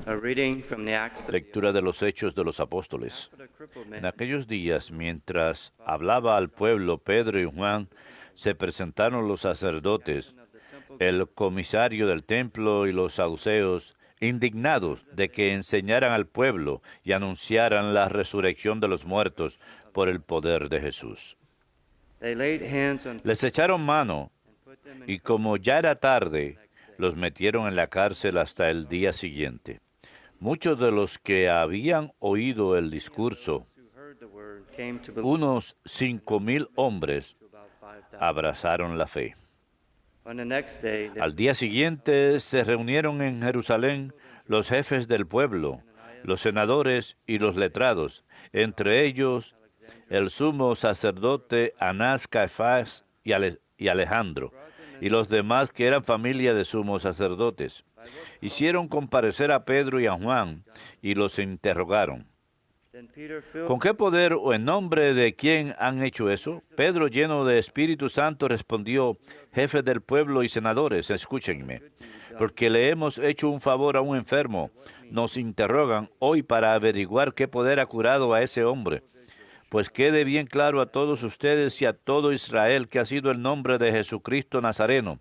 A reading from the Acts of the Lectura de los Hechos de los Apóstoles. En aquellos días, mientras hablaba al pueblo Pedro y Juan, se presentaron los sacerdotes, el comisario del templo y los saduceos, indignados de que enseñaran al pueblo y anunciaran la resurrección de los muertos por el poder de Jesús. They laid hands on Les echaron mano y como ya era tarde, los metieron en la cárcel hasta el día siguiente. Muchos de los que habían oído el discurso, who heard the word came to believe unos 5,000 hombres, to about 5,000. abrazaron la fe. On the next day, they Al día siguiente se reunieron en Jerusalén los jefes del pueblo, los senadores y los letrados, entre ellos el sumo sacerdote Anás, Caifás y Alejandro, y los demás que eran familia de sumos sacerdotes. Hicieron comparecer a Pedro y a Juan y los interrogaron. then Peter filled ¿Con qué poder o en nombre de quién han hecho eso? Pedro, lleno de Espíritu Santo, respondió: jefes del pueblo y senadores, escúchenme, porque le hemos hecho un favor a un enfermo. Nos interrogan hoy para averiguar qué poder ha curado a ese hombre. Pues quede bien claro a todos ustedes y a todo Israel que ha sido el nombre de Jesucristo Nazareno,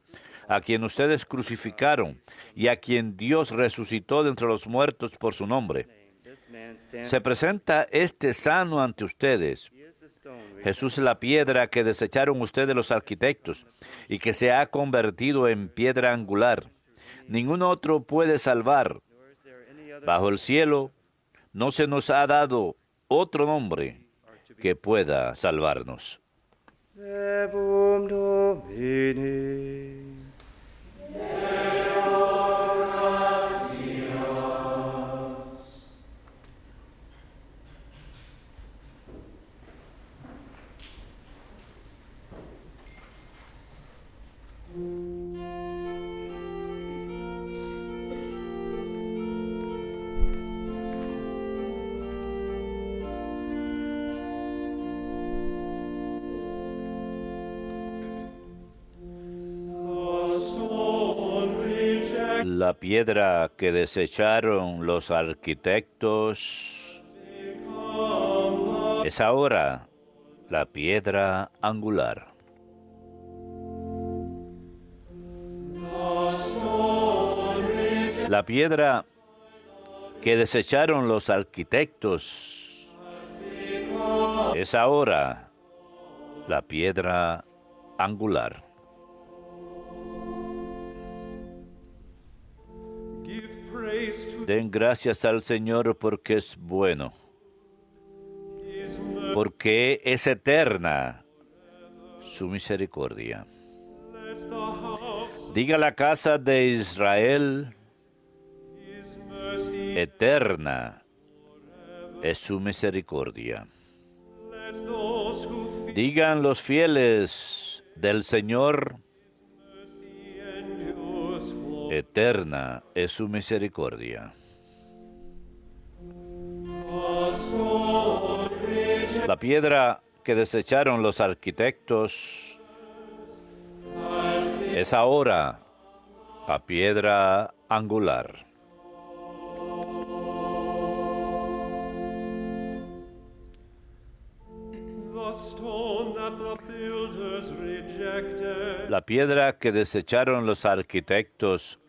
a quien ustedes crucificaron y a quien Dios resucitó de entre los muertos por su nombre. this man stands. Se presenta este sano ante ustedes. He is the stone which Jesús es la piedra que desecharon ustedes los arquitectos y que se ha convertido en piedra angular. Ningún otro puede salvar. nor is there any other Bajo el cielo no se nos ha dado otro nombre que pueda salvarnos. Verbum Domini. La piedra que desecharon los arquitectos es ahora la piedra angular. La piedra que desecharon los arquitectos es ahora la piedra angular. Give praise to Den gracias al Señor porque es bueno, His mercy. porque es eterna su misericordia. Let the house Diga la casa de Israel, His mercy. eterna es su misericordia. Let those who fear Digan los fieles del Señor, mercy endures for eterna es su misericordia. the stone rejected La piedra que desecharon los arquitectos es ahora la piedra angular. the stone that the builders rejected. La piedra que desecharon los arquitectos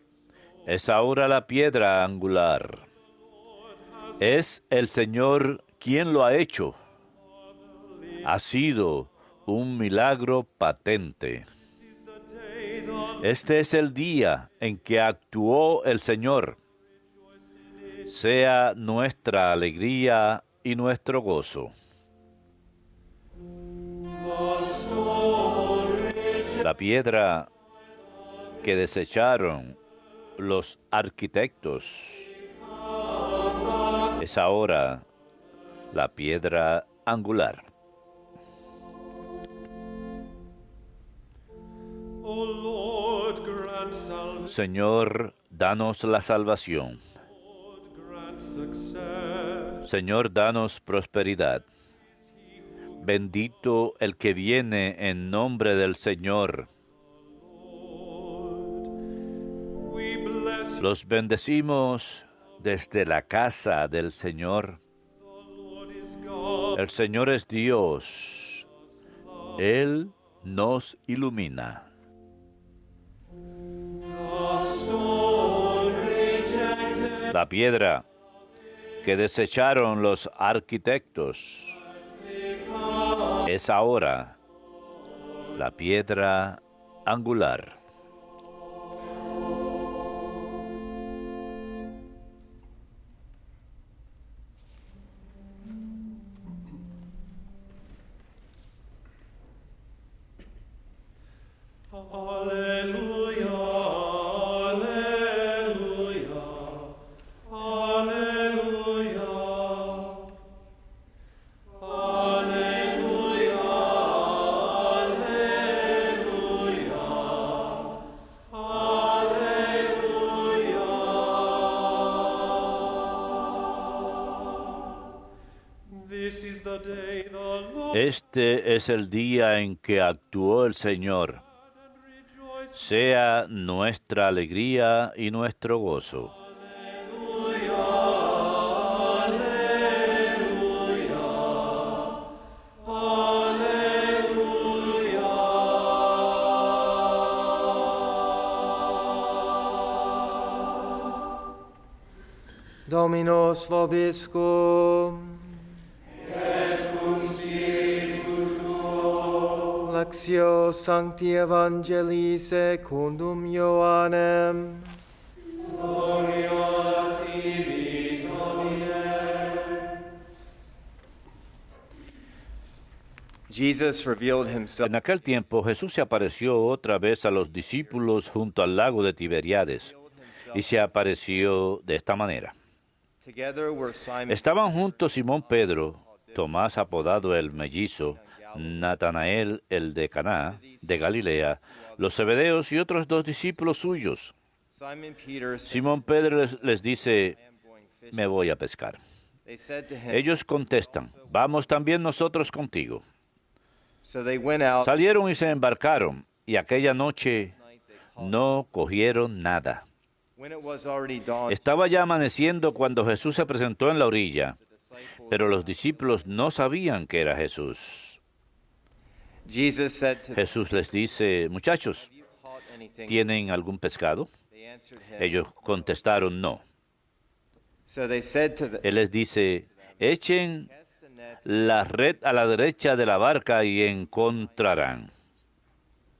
es ahora la piedra angular. Es el Señor quien lo ha hecho. Ha sido un milagro patente. Is the day the Este es el día en que actuó el Señor. Sea nuestra alegría y nuestro gozo. La piedra que desecharon los arquitectos es ahora la piedra angular. O Lord, grant salvation. Señor, danos la salvación. Lord, grant success. Señor, danos prosperidad. Bendito el que viene en nombre del Señor. We bless Los bendecimos desde la casa del Señor. Lord is God. El Señor es Dios. Él nos ilumina. The stone rejected La piedra que desecharon los arquitectos es ahora la piedra angular. Alleluia, alleluia, alleluia, alleluia, alleluia. This is the day the Lord Este es el día en que actuó el Señor. rejoiced. Sea nuestra alegría y nuestro gozo. Dominus vobiscum. Lectio Sancti Evangelii secundum Ioannem. Jesus revealed himself En aquel tiempo Jesús se apareció otra vez a los discípulos junto al lago de Tiberiades y se apareció de esta manera. Together were Simon Estaban juntos Simón Pedro, Tomás apodado el mellizo, Natanael el de Caná, de Galilea, los Zebedeos y otros dos discípulos suyos. Simon Peter said, Simón Pedro les dice, me voy a pescar. they said to him, Ellos contestan, vamos también nosotros contigo. so they went out. Salieron y se embarcaron, y aquella noche no cogieron nada. When it was already dawn, Estaba ya amaneciendo cuando Jesús se presentó en la orilla, pero los discípulos no sabían que era Jesús. Jesus said to them, Jesús les dice, muchachos, "Have you caught anything?" ¿tienen algún pescado? They answered him. Ellos contestaron, no. So they said to them, Él les dice, echen "Cast a net." la red a la derecha de la barca y encontrarán.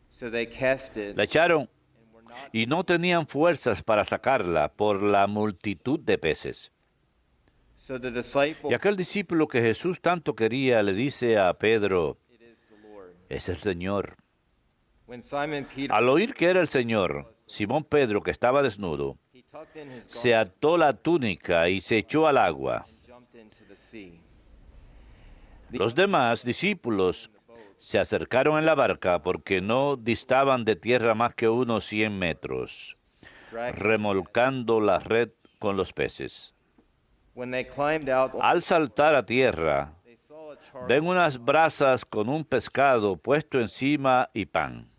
So they cast it, La echaron and were not. y no tenían fuerzas para sacarla por la multitud de peces. So the disciple, Y aquel discípulo que Jesús tanto quería le dice a Pedro, it is the Lord. es el Señor. When Simon Peter, Al oír que era el Señor, Simón Pedro, que estaba desnudo, he tucked in his se garment ató la túnica y se echó al agua. and jumped into the sea. Los demás discípulos se acercaron en la barca porque no distaban de tierra más que unos 100 metros, Dragged. remolcando la red con los peces. When they climbed out, Al saltar a tierra, they saw a charcoal. ven unas brasas con un pescado puesto encima y pan.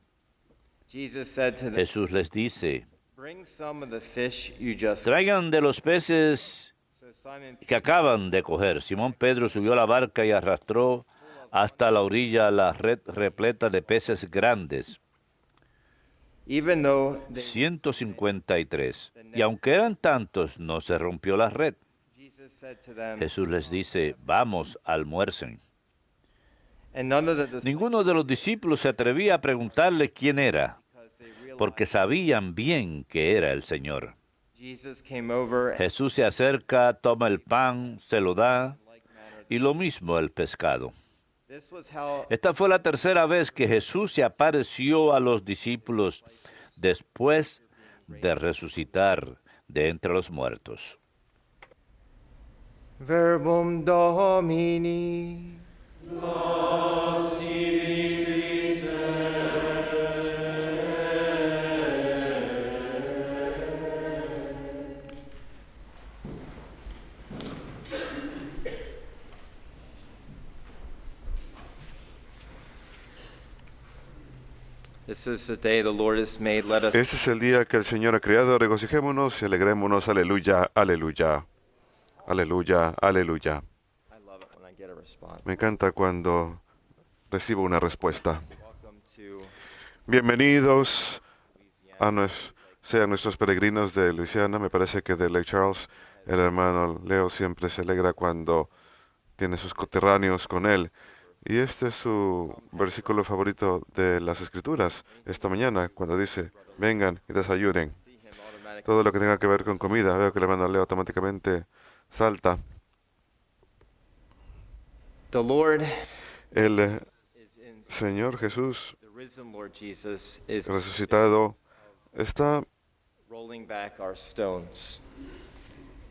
Jesus said to them, Jesús les dice, "Bring some of the fish you just." traigan de los peces So Simon que Peter, acaban de coger. Simón Pedro subió a la barca y arrastró hasta la orilla la red repleta de peces grandes, even though they, 153. Y aunque eran tantos, no se rompió la red. Jesus said to them, Jesús les dice, vamos, almuercen. and none of the disciples, Ninguno de los discípulos se atrevía a preguntarle quién era, because they realized porque sabían bien que era el Señor. Jesus came over and Jesús se acerca, toma el pan, se lo da, in like manner. y lo mismo el pescado. This was how Esta fue la tercera vez que Jesús se apareció a los discípulos después de resucitar de entre los muertos. Verbum Domini. This is the day the Lord has made. Let us Este es el día que el Señor ha creado. Regocijémonos y alegrémonos. Aleluya, aleluya, aleluya, aleluya. I love it when I get a response. Me encanta cuando recibo una respuesta. Welcome to Bienvenidos sean nuestros peregrinos de Luisiana. Me parece que de Lake Charles, el hermano Leo siempre se alegra cuando tiene sus coterráneos con él. Y este es su versículo favorito de las Escrituras esta mañana, cuando dice, vengan y desayunen. see him automatically. Todo lo que tenga que ver con comida. Veo que el hermano Leo automáticamente salta. The Lord El is in Señor Jesús the risen Lord Jesus is resucitado está rolling back our stones.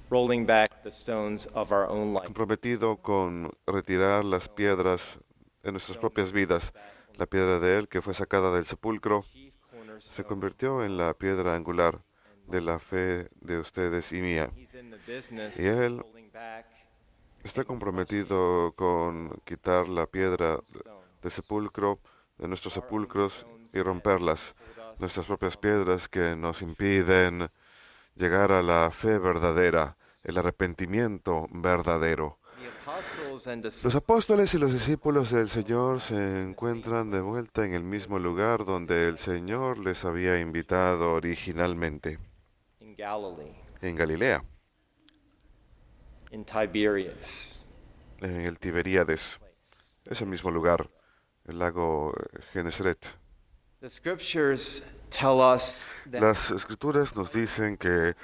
Rolling back the stones of our own life. comprometido con retirar las piedras en nuestras propias vidas. La piedra de él que fue sacada del sepulcro Chief se cornerstone. convirtió en la piedra angular de la fe de ustedes y mía. He's in the business Y él of rolling back está comprometido con quitar la piedra del sepulcro, de nuestros sepulcros y romperlas, nuestras propias piedras que nos impiden llegar a la fe verdadera, el arrepentimiento verdadero. the apostles and Los disciples apóstoles y los discípulos del Señor se encuentran de vuelta en el mismo lugar donde el Señor les había invitado originalmente, in Galilee, en Galilea, in Tiberias. en el Tiberíades, ese mismo lugar, el lago Genesaret. The scriptures tell us that Las escrituras nos dicen que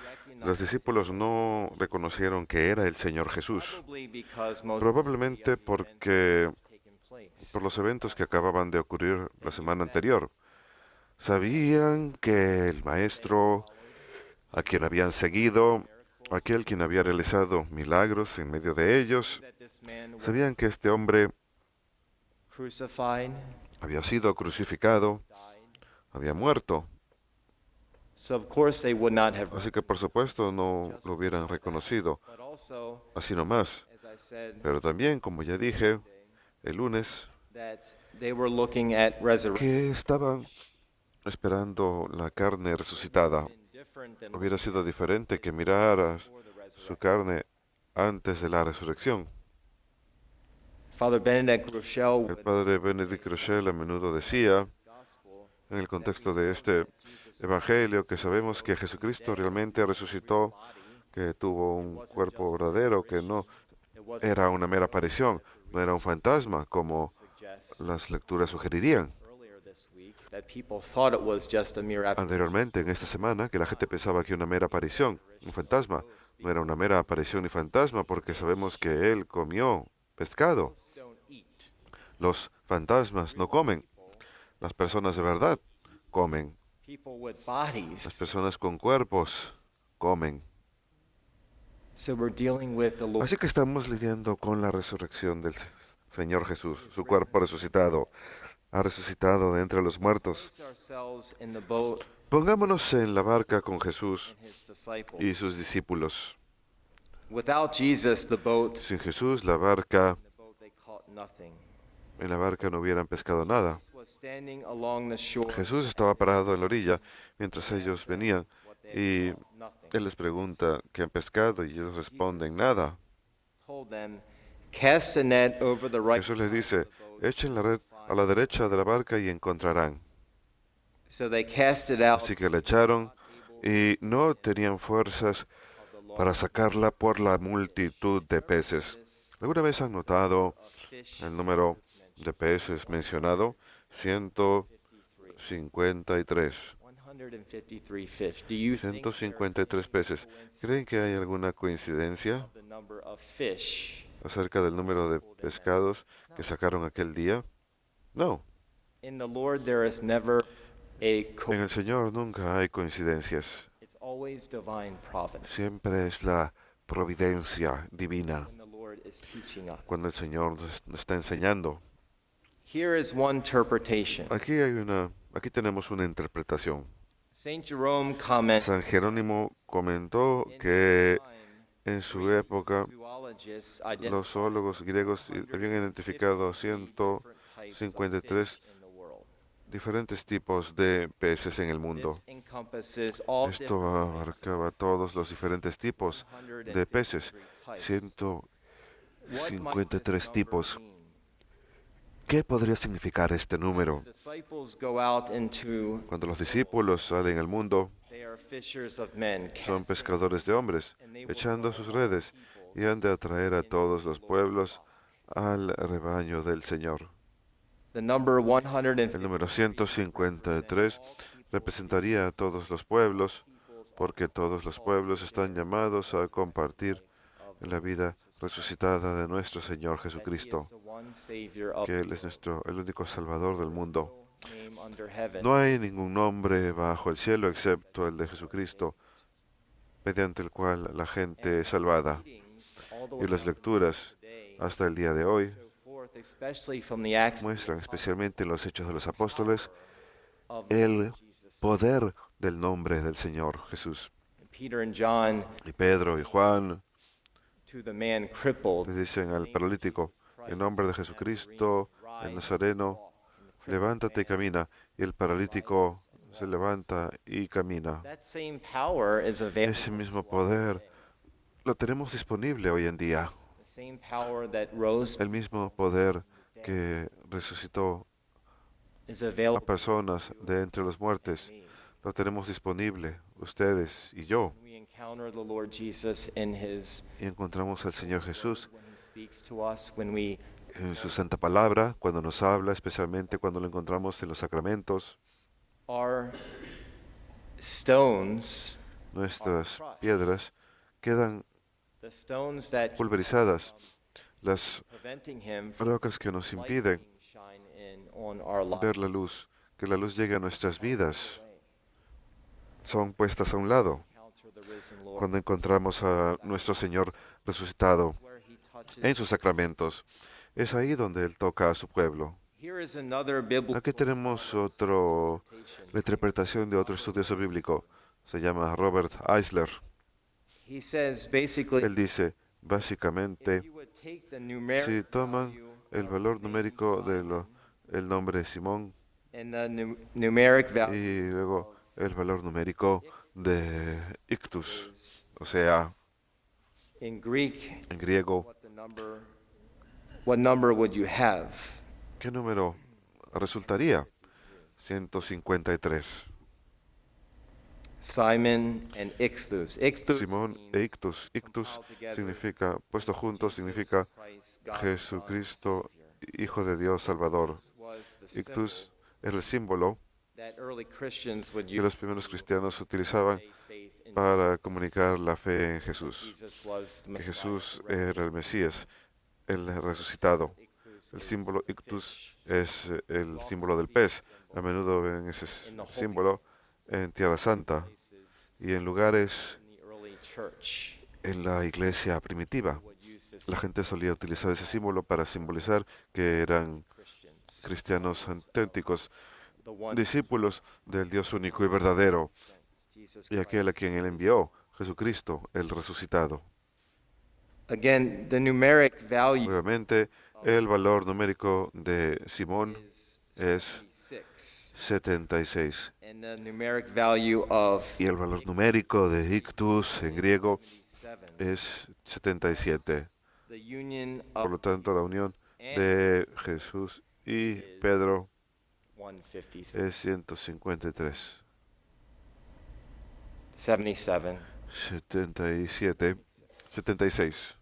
los discípulos no reconocieron que era el Señor Jesús, probably because most probablemente porque taken place. por los eventos que acababan de ocurrir la semana anterior. Sabían que el Maestro, a quien habían seguido, aquel quien había realizado milagros en medio de ellos, That this man was sabían que este hombre crucified, había sido crucificado, died. había muerto. So of course they would not have. Así que por supuesto no lo hubieran reconocido But also, así nomás. as I said, Pero también, como ya dije el lunes, that they were looking at resurrection que estaban esperando la carne resucitada. different than Hubiera sido diferente que miraras before the resurrection. su carne antes de la resurrección. Father Benedict Rochelle El would padre Benedict Rochelle a menudo decía, gospel en el contexto de este evangelio, que sabemos que Jesucristo realmente resucitó, body. que tuvo un cuerpo verdadero, que no It wasn't era una mera aparición, no era un fantasma, como suggest las lecturas sugerirían. earlier this week that people thought it was just a mere Anteriormente, en esta semana, que la gente pensaba que una mera aparición, un fantasma, no era una mera aparición ni fantasma, porque sabemos que él comió pescado. don't eat. Los fantasmas no comen. Las personas de verdad comen. People with Las bodies. personas con cuerpos comen. So we're dealing with the Lord. Así que estamos lidiando con la resurrección del Señor Jesús. Su cuerpo resucitado. Ha resucitado de entre los muertos. Place ourselves in the boat Pongámonos en la barca con Jesús and his disciples. y sus discípulos. Without Jesus, the boat, Sin Jesús, la barca, they caught nothing. en la barca no hubieran pescado nada. Was standing along the shore. Jesús estaba parado en la orilla mientras ellos venían y Nothing. él les pregunta qué han pescado y ellos responden nada. Told them, cast a net over the right. Jesús les dice, echen la red a la derecha de la barca y encontrarán. So they cast it out Así que la echaron y no tenían fuerzas para sacarla por la multitud de peces. ¿Alguna vez han notado fish el número de peces mencionado? 153. 153 fish. Do you think 153 peces. ¿Creen que hay alguna coincidencia the number of fish acerca del número de pescados que sacaron aquel día? No. in the Lord there is never a En el Señor nunca hay coincidencias. it's always divine providence Siempre es la providencia divina when the Lord is teaching us. cuando el Señor nos está enseñando. Here is one interpretation. Aquí tenemos una interpretación. Saint Jerome comments San Jerónimo comentó que en su época zoologists los zoólogos griegos habían identificado 153 diferentes tipos de peces en el mundo. This encompasses all Esto different abarcaba todos los diferentes tipos de peces, 153 types. What might this 153 number tipos. mean? ¿Qué podría significar este As número? the disciples go out into, Cuando los discípulos salen al mundo, they are fishers of men, son casting pescadores de hombres, and they will echando draw sus all redes, peoples y han de atraer a into todos the los Lord's pueblos flock. al rebaño del Señor. The number El número 153 153 representaría a todos los pueblos, porque todos los pueblos están llamados a compartir en la vida resucitada de nuestro Señor Jesucristo, que Él es el único Salvador del mundo. No hay ningún nombre bajo el cielo excepto el de Jesucristo, mediante el cual la gente es salvada. Y las lecturas hasta el día de hoy muestran, especialmente en los Hechos de los Apóstoles, el poder del nombre del Señor Jesús. Peter and John Y Pedro y Juan to the man crippled, le dicen al paralítico, en nombre de Jesucristo, el Nazareno, levántate y camina. Y el paralítico se levanta y camina. that same power is available. Ese mismo poder lo tenemos disponible hoy en día. The same power that rose El mismo poder que resucitó is a available. personas de entre los muertos, lo tenemos disponible, ustedes y yo. We encounter the Lord Jesus in His Y encontramos al Señor Jesús when He speaks to us, when we en su santa palabra, cuando nos habla, especialmente cuando lo encontramos en los sacramentos. our stones, Nuestras piedras quedan the stones that keep pulverizadas, las preventing Him from rocas que nos impiden lightning shine in on our ver lives. la luz, que la luz llegue a nuestras vidas, son puestas a un lado Encounter the risen Lord, cuando encontramos a nuestro Señor resucitado where He touches. en sus sacramentos. Es ahí donde Él toca a su pueblo. Here is another biblical Aquí tenemos la interpretation. interpretación de otro estudioso bíblico. Se llama Robert Eisler. He says basically, Él dice, básicamente, if you would take the numeric si toman value el of valor the name numérico de Simon el nombre de Simón and the numeric value y luego el valor numérico de ictus, is o sea, in Greek, en griego, what number would you have? ¿qué número resultaría? 153. Simon and Ictus. Ictus Simón e means ictus. Ictus compiled together, significa, puesto juntos, significa Christ, God the Jesucristo, Father, Hijo de Dios, Salvador. was the Ictus symbol era el símbolo that early Christians would que los use primeros to cristianos utilizaban convey faith in para comunicar la fe en Jesús, Jesus was the que Messiah, Jesús the era el Mesías, el resucitado. Ictus El is símbolo the ictus fish. es el símbolo del pez. A menudo ven ese símbolo en Tierra Santa Places y en lugares in the early church en la iglesia primitiva. would use this La gente solía utilizar ese símbolo para simbolizar que eran Christians. cristianos auténticos, The one discípulos del Dios único y verdadero, Jesus y aquel a Christ. quien Él envió, Jesucristo, el resucitado. Again, the numeric value Nuevamente, el valor numérico de Simón is es 76, 76. and the numeric value of Y el valor numérico de ictus en griego 77. es 77. The union Por lo of tanto, la unión de Jesús y Pedro 153. es 153. 77, 77, 76,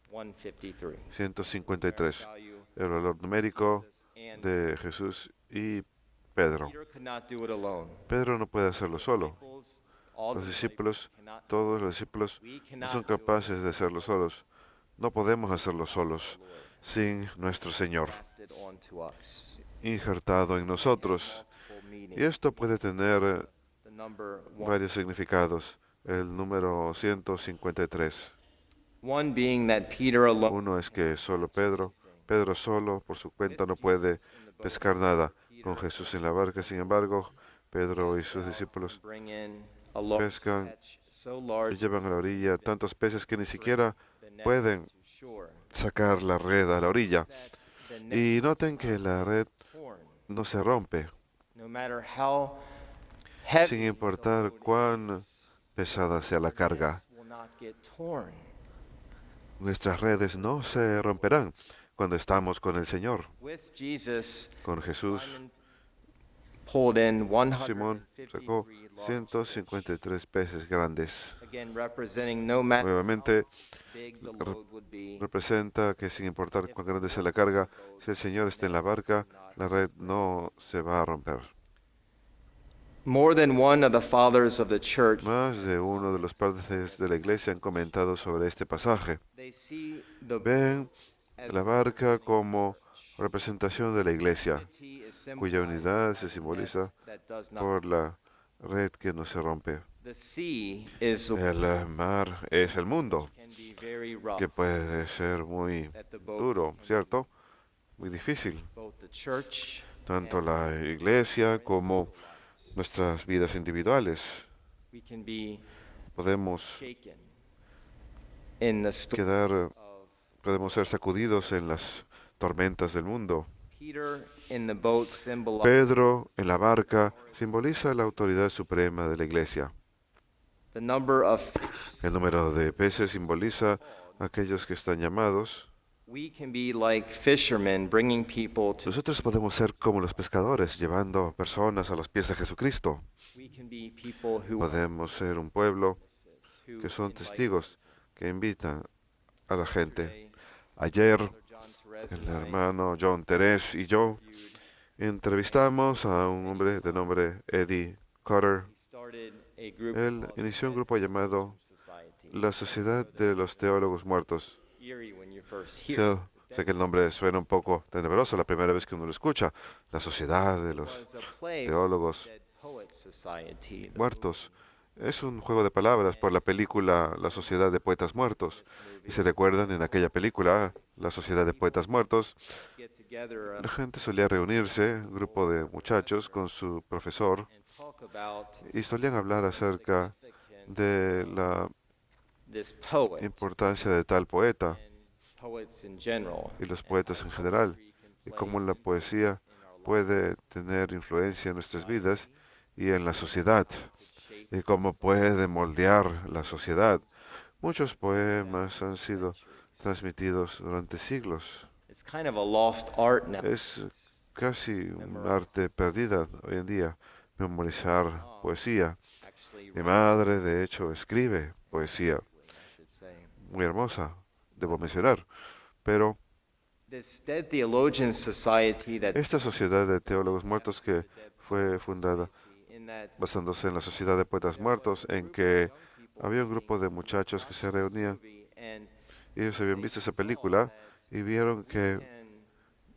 153. 153. Value El valor numérico and de Jesús y Pedro. Peter could not do it alone. Pedro no puede hacerlo solo. Disciples, all Los the discípulos, cannot- todos los discípulos, we no cannot son do it capaces de hacerlo solos. No podemos hacerlo solos sin nuestro Señor grafted onto us. injertado en nosotros. Multiple meanings. Y esto puede tener The number one, varios significados. El número 153. one being that Peter alone Uno es que solo Pedro solo por su cuenta no puede pescar nada. Con Jesús en la barca, sin embargo, Pedro y sus discípulos bring in a large pescan catch so y large llevan a la orilla tantos peces que ni siquiera the net pueden to shore, sacar la red a la orilla. that the net Y noten que la red torn. no se rompe. No matter how heavy sin the importar load cuán is, pesada sea la carga. will not get torn. Nuestras redes no se romperán cuando estamos con el Señor. With Jesus, Con Jesús, Simon pulled in Simón 153 sacó large fish, 153 peces grandes. again representing no matter Nuevamente how big the load would be, representa que sin importar cuán grande sea la carga, si el Señor está en la barca, la red no se va a romper. more than one of the fathers of the church, Más de uno de los padres de la iglesia han comentado sobre este pasaje. they see the Ven as la barca como representación de la iglesia, unity is cuya symbolized unidad se by the simboliza net that does not. por la red que no se rompe. The sea is El mar es el mundo, can be very rough. que puede ser muy That the boat duro, ¿cierto? Muy difícil. both the church Tanto la iglesia como nuestras vidas individuales. we can be Podemos shaken in the storm quedar, of podemos ser sacudidos en las tormentas del mundo. Peter in the boat symbolizes Pedro en la barca simboliza la autoridad suprema de la iglesia. the number of El número de peces simboliza a aquellos que están llamados. we can be like fishermen bringing people to Nosotros podemos ser como los pescadores, llevando personas a los pies de Jesucristo. we can be people who Podemos ser un pueblo who que son invite testigos, que invitan a la gente. today. Ayer, Brother John Therese el and I hermano John Teres y yo interviewed. entrevistamos a un hombre de nombre Eddie Cotter. He started a group Él called inició un the grupo llamado Society. la Sociedad de los Teólogos Muertos. Eerie when you first Sí, hear it. sé que el nombre suena un poco tenebroso la primera vez que uno lo escucha. La Sociedad de los Was a play Teólogos Dead Poets Society. The Muertos. Es un juego de palabras por la película La Sociedad de Poetas Muertos. Y se recuerdan en aquella película, La Sociedad de Poetas Muertos, get together la gente solía reunirse, un grupo de muchachos con su profesor, and talk about y solían hablar acerca de la this poet importancia de tal poeta and poets in general. y los poetas en general, y cómo la poesía puede tener influencia en nuestras vidas y en la sociedad, y cómo puede moldear la sociedad. Muchos poemas han sido transmitidos durante siglos. It's kind of a lost art now. Es casi un arte perdida hoy en día, memorizar poesía. Actually, Mi madre, de hecho, escribe poesía I should say. muy hermosa, debo mencionar, pero This Dead Theologians Society that esta sociedad de teólogos muertos que fue fundada in that basándose en la Sociedad de Poetas Muertos, en que había un grupo de muchachos que se reunían movie and y ellos habían visto esa película y vieron que can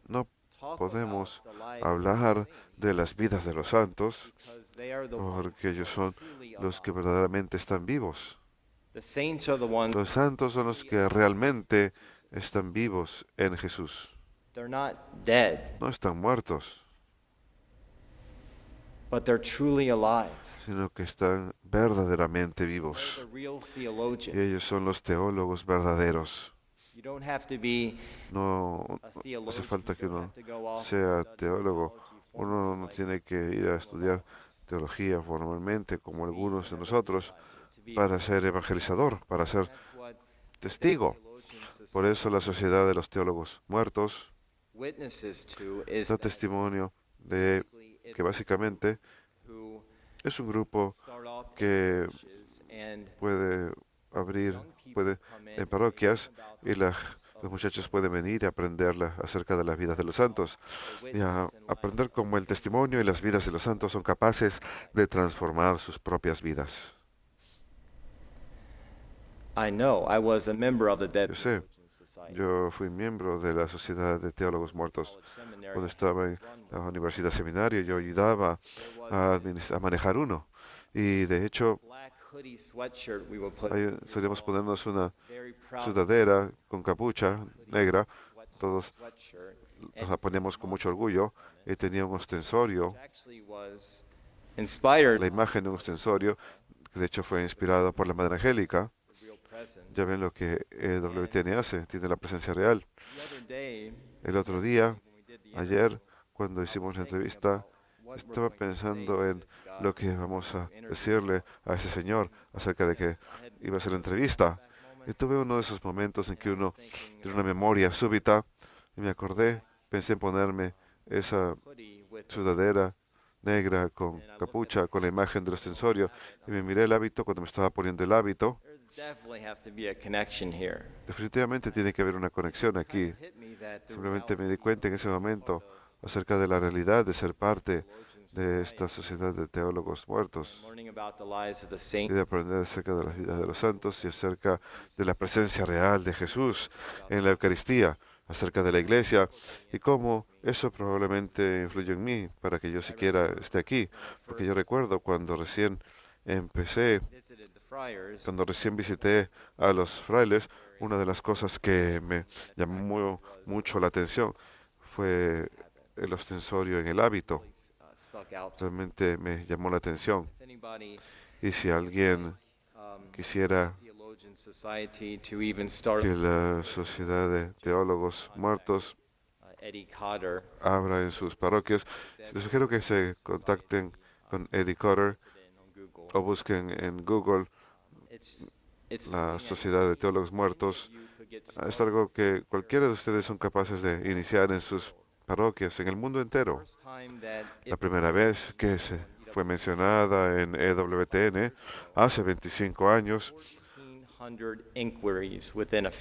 no talk podemos about the lives hablar de las vidas de los santos because they are the ones porque ellos who son are truly los que alive. verdaderamente están vivos. The saints are the ones Los santos son los que realmente están vivos en Jesús. they're not dead, No están muertos, but they're truly alive. sino que están verdaderamente They're vivos. the real Y theologians. ellos son los teólogos verdaderos. You don't have to be No a hace theologian. falta You que don't uno have to go off sea and study teólogo. theology Uno no formally tiene que ir a estudiar teología formalmente como algunos de nosotros to be para ser evangelizador, para ser That's what testigo. theologians Por eso la Sociedad de los Teólogos Muertos witnesses to is da that testimonio de basically que it's básicamente who es un grupo start off que in churches and puede abrir, young people puede come in en and parroquias learn about y los muchachos pueden venir y aprender acerca de las vidas de los santos the y a witness and life. aprender cómo el testimonio y las vidas de los santos son capaces de transformar sus propias vidas. I know. I was a member of the Dead Yo sé, Theologians Society. Yo fui miembro de la Sociedad de Teólogos Muertos. College seminary. Cuando estaba en la universidad seminario, yo ayudaba There was a manejar uno. Y de hecho, black hoodie sweatshirt we would put solíamos ponernos una very proud sudadera con capucha negra. Todos sweatshirt. nos la poníamos con mucho orgullo y tenía un ostensorio, Which actually was inspired la imagen de un ostensorio, que de hecho fue inspirado por la Madre Angélica. by the real presence. Ya ven lo que EWTN hace, tiene la presencia real. The other day, El otro día, when we did the ayer, cuando hicimos la entrevista, Estaba pensando en lo que vamos a decirle a ese señor acerca de que iba a hacer la entrevista. Y tuve uno de esos momentos en que uno tiene una memoria súbita y me acordé, pensé en ponerme esa sudadera negra con capucha, con la imagen del ostensorio, y me miré el hábito cuando me estaba poniendo el hábito. Definitivamente tiene que haber una conexión aquí. Simplemente me di cuenta en ese momento acerca de la realidad de ser parte de esta sociedad de teólogos muertos y de aprender acerca de las vidas de los santos y acerca de la presencia real de Jesús en la Eucaristía, acerca de la iglesia y cómo eso probablemente influyó en mí para que yo siquiera esté aquí. Porque yo recuerdo cuando recién empecé, cuando recién visité a los frailes, una de las cosas que me llamó mucho la atención fue el ostensorio en el hábito. Realmente me llamó la atención. Y si alguien quisiera que la Sociedad de Teólogos Muertos abra en sus parroquias, les sugiero que se contacten con Eddie Cotter o busquen en Google la Sociedad de Teólogos Muertos. Es algo que cualquiera de ustedes son capaces de iniciar en sus parroquias en el mundo entero. La primera vez que se fue mencionada en EWTN hace 25 años,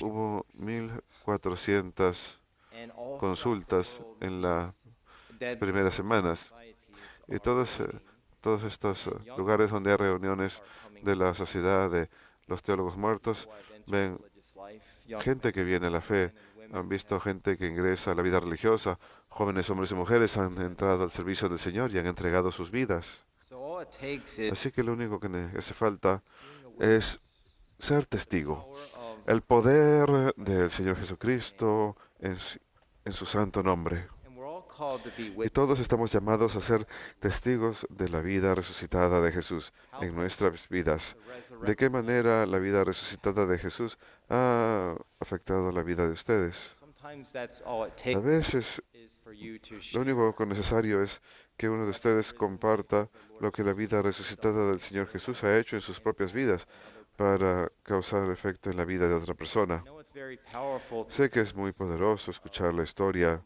hubo 1.400 consultas en las primeras semanas. Y todos estos lugares donde hay reuniones de la Sociedad de los Teólogos Muertos, ven gente que viene a la fe, han visto gente que ingresa a la vida religiosa, jóvenes hombres y mujeres han entrado al servicio del Señor y han entregado sus vidas. Así que lo único que hace falta es ser testigo. El poder del Señor Jesucristo en su santo nombre. Y todos estamos llamados a ser testigos de la vida resucitada de Jesús en nuestras vidas. ¿De qué manera la vida resucitada de Jesús ha afectado la vida de ustedes? A veces lo único necesario es que uno de ustedes comparta lo que la vida resucitada del Señor Jesús ha hecho en sus propias vidas para causar efecto en la vida de otra persona. Sé que es muy poderoso escuchar la historia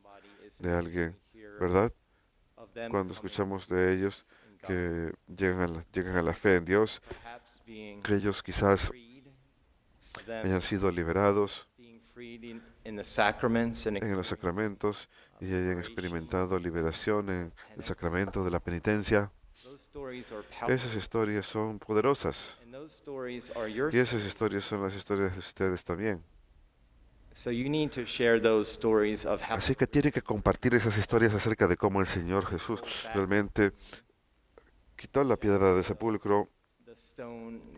de alguien, ¿verdad? Cuando escuchamos de ellos que llegan a la fe en Dios, que ellos quizás hayan sido liberados en los sacramentos y hayan experimentado liberación en el sacramento de la penitencia. Esas historias son poderosas y esas historias son las historias de ustedes también. Así que tienen que compartir esas historias acerca de cómo el Señor Jesús realmente quitó la piedra del sepulcro,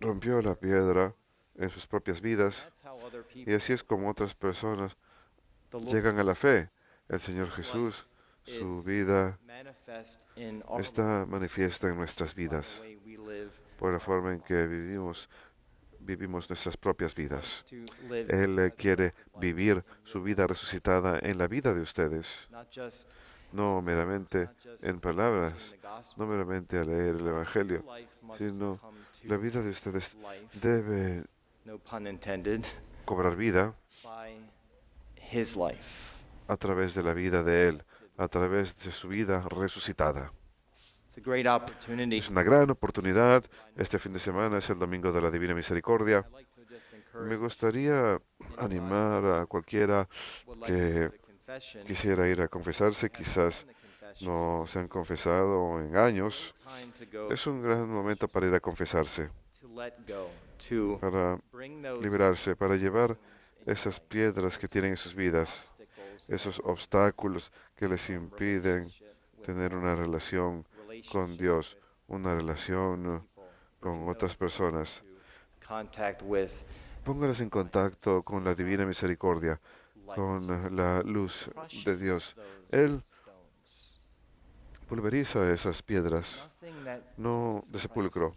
rompió la piedra en sus propias vidas, y así es como otras personas llegan a la fe. El Señor Jesús, su vida está manifiesta en nuestras vidas por la forma en que vivimos nuestras propias vidas. Él quiere vivir su vida resucitada en la vida de ustedes, no meramente en palabras, no meramente a leer el Evangelio, sino la vida de ustedes debe cobrar vida a través de la vida de Él, a través de su vida resucitada. Es una gran oportunidad. Este fin de semana es el Domingo de la Divina Misericordia. Me gustaría animar a cualquiera que quisiera ir a confesarse, quizás no se han confesado en años. Es un gran momento para ir a confesarse, para liberarse, para llevar esas piedras que tienen en sus vidas, esos obstáculos que les impiden tener una relación con Dios, una relación con otras personas. Póngalas en contacto con la Divina Misericordia, con la luz de Dios. Él pulveriza esas piedras, no de sepulcro.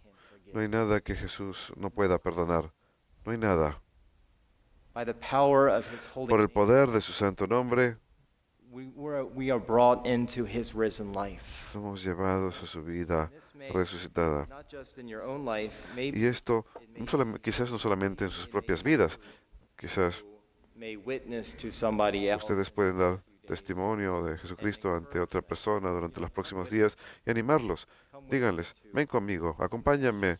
No hay nada que Jesús no pueda perdonar. No hay nada. Por el poder de su santo nombre, we are brought into his risen life. Somos llevados a su vida This may, resucitada. not just in your own life, Y maybe esto quizás no solamente en sus propias vidas, quizás may witness to somebody else. ustedes pueden dar testimonio de Jesucristo ante otra persona durante los próximos días y animarlos. Díganles, ven conmigo, acompáñame,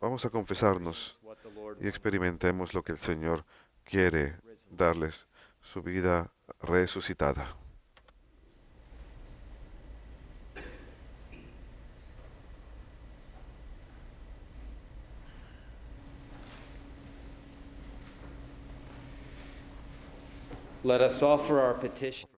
vamos a confesarnos What the Lord y experimentemos lo que el Señor quiere darles, su vida resucitada. Let us offer our petition.